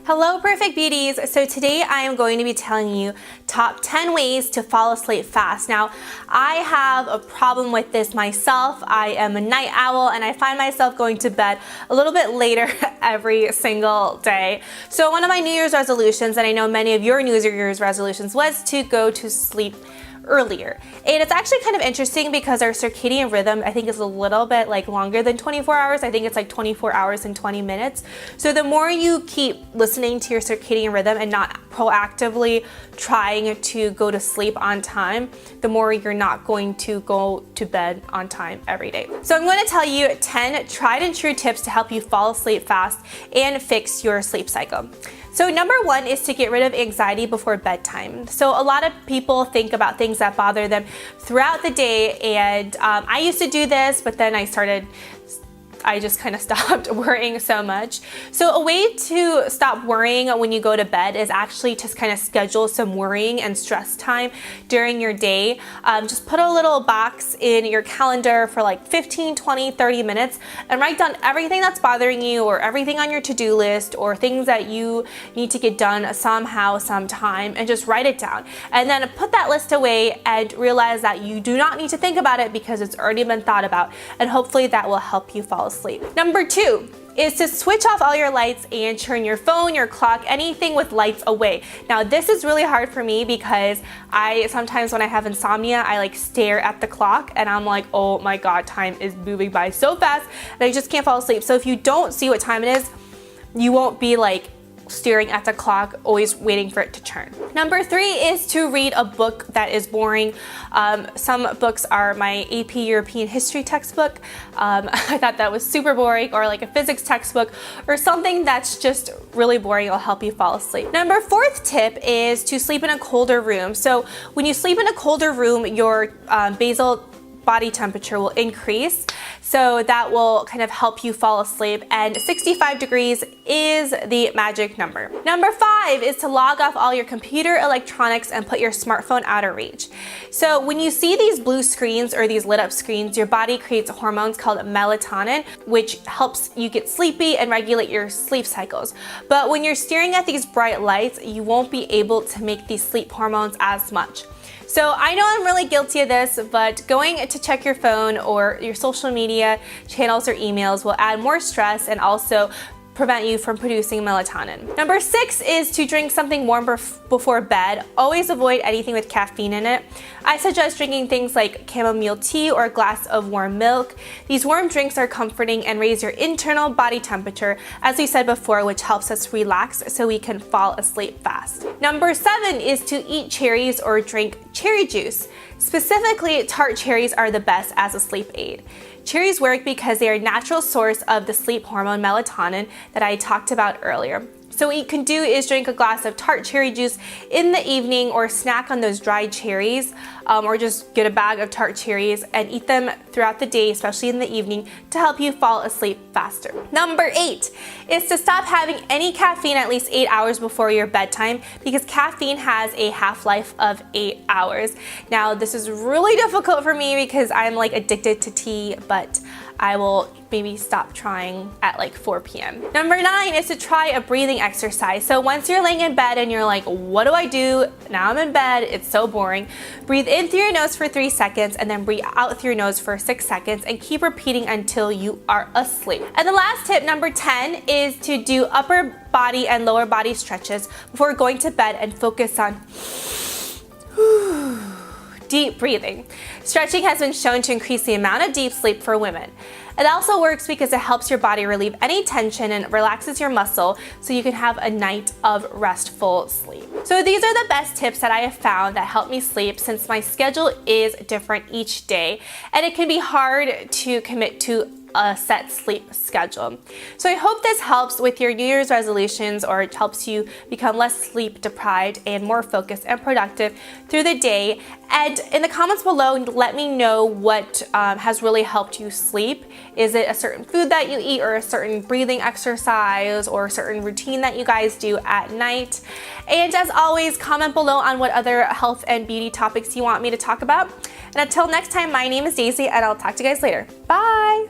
Hello Perfect Beauties! So today I am going to be telling you top 10 ways to fall asleep fast. Now I have a problem with this myself. I am a night owl and I find myself going to bed a little bit later every single day. So one of my New Year's resolutions, and I know many of your New Year's resolutions, was to go to sleep earlier. And it's actually kind of interesting because our circadian rhythm, I think, is a little bit longer than 24 hours. I think it's 24 hours and 20 minutes. So the more you keep listening to your circadian rhythm and not proactively trying to go to sleep on time, the more you're not going to go to bed on time every day. So I'm going to tell you 10 tried and true tips to help you fall asleep fast and fix your sleep cycle. So number one is to get rid of anxiety before bedtime. So a lot of people think about things that bother them throughout the day, and I used to do this, but then I just kind of stopped worrying so much. So a way to stop worrying when you go to bed is actually to kind of schedule some worrying and stress time during your day. Just put a little box in your calendar for 15, 20, 30 minutes and write down everything that's bothering you or everything on your to-do list or things that you need to get done somehow, sometime, and just write it down. And then put that list away and realize that you do not need to think about it because it's already been thought about, and hopefully that will help you fall asleep. Number two is to switch off all your lights and turn your phone, your clock, anything with lights away. Now this is really hard for me because sometimes when I have insomnia, I stare at the clock and I'm like, oh my God, time is moving by so fast and I just can't fall asleep. So if you don't see what time it is, you won't be staring at the clock, always waiting for it to turn. Number three is to read a book that is boring. Some books are my AP European history textbook. I thought that was super boring, or a physics textbook, or something that's just really boring. It'll help you fall asleep. Number fourth tip is to sleep in a colder room. So when you sleep in a colder room, your basal body temperature will increase, so that will kind of help you fall asleep, and 65 degrees is the magic number. Number five is to log off all your computer electronics and put your smartphone out of reach. So when you see these blue screens or these lit up screens, your body creates hormones called melatonin, which helps you get sleepy and regulate your sleep cycles. But when you're staring at these bright lights, you won't be able to make these sleep hormones as much. So I know I'm really guilty of this, but going to check your phone or your social media channels or emails will add more stress and also prevent you from producing melatonin. Number six is to drink something warm before bed. Always avoid anything with caffeine in it. I suggest drinking things like chamomile tea or a glass of warm milk. These warm drinks are comforting and raise your internal body temperature, as we said before, which helps us relax so we can fall asleep fast. Number seven is to eat cherries or drink cherry juice. Specifically, tart cherries are the best as a sleep aid. Cherries work because they are a natural source of the sleep hormone melatonin that I talked about earlier. So what you can do is drink a glass of tart cherry juice in the evening, or snack on those dried cherries, or just get a bag of tart cherries and eat them throughout the day, especially in the evening, to help you fall asleep faster. Number eight is to stop having any caffeine at least 8 hours before your bedtime, because caffeine has a half-life of 8 hours. Now this is really difficult for me because I'm addicted to tea, but I will maybe stop trying at 4 p.m. Number nine is to try a breathing exercise. So once you're laying in bed and you're like, what do I do? Now I'm in bed, it's so boring. Breathe in through your nose for 3 seconds and then breathe out through your nose for 6 seconds, and keep repeating until you are asleep. And the last tip, number 10, is to do upper body and lower body stretches before going to bed and focus on deep breathing. Stretching has been shown to increase the amount of deep sleep for women. It also works because it helps your body relieve any tension and relaxes your muscle, so you can have a night of restful sleep. So these are the best tips that I have found that help me sleep, since my schedule is different each day and it can be hard to commit to a set sleep schedule. So I hope this helps with your New Year's resolutions, or it helps you become less sleep deprived and more focused and productive through the day. And in the comments below, let me know what has really helped you sleep. Is it a certain food that you eat, or a certain breathing exercise, or a certain routine that you guys do at night? And as always, comment below on what other health and beauty topics you want me to talk about. And until next time, my name is Daisy, and I'll talk to you guys later. Bye!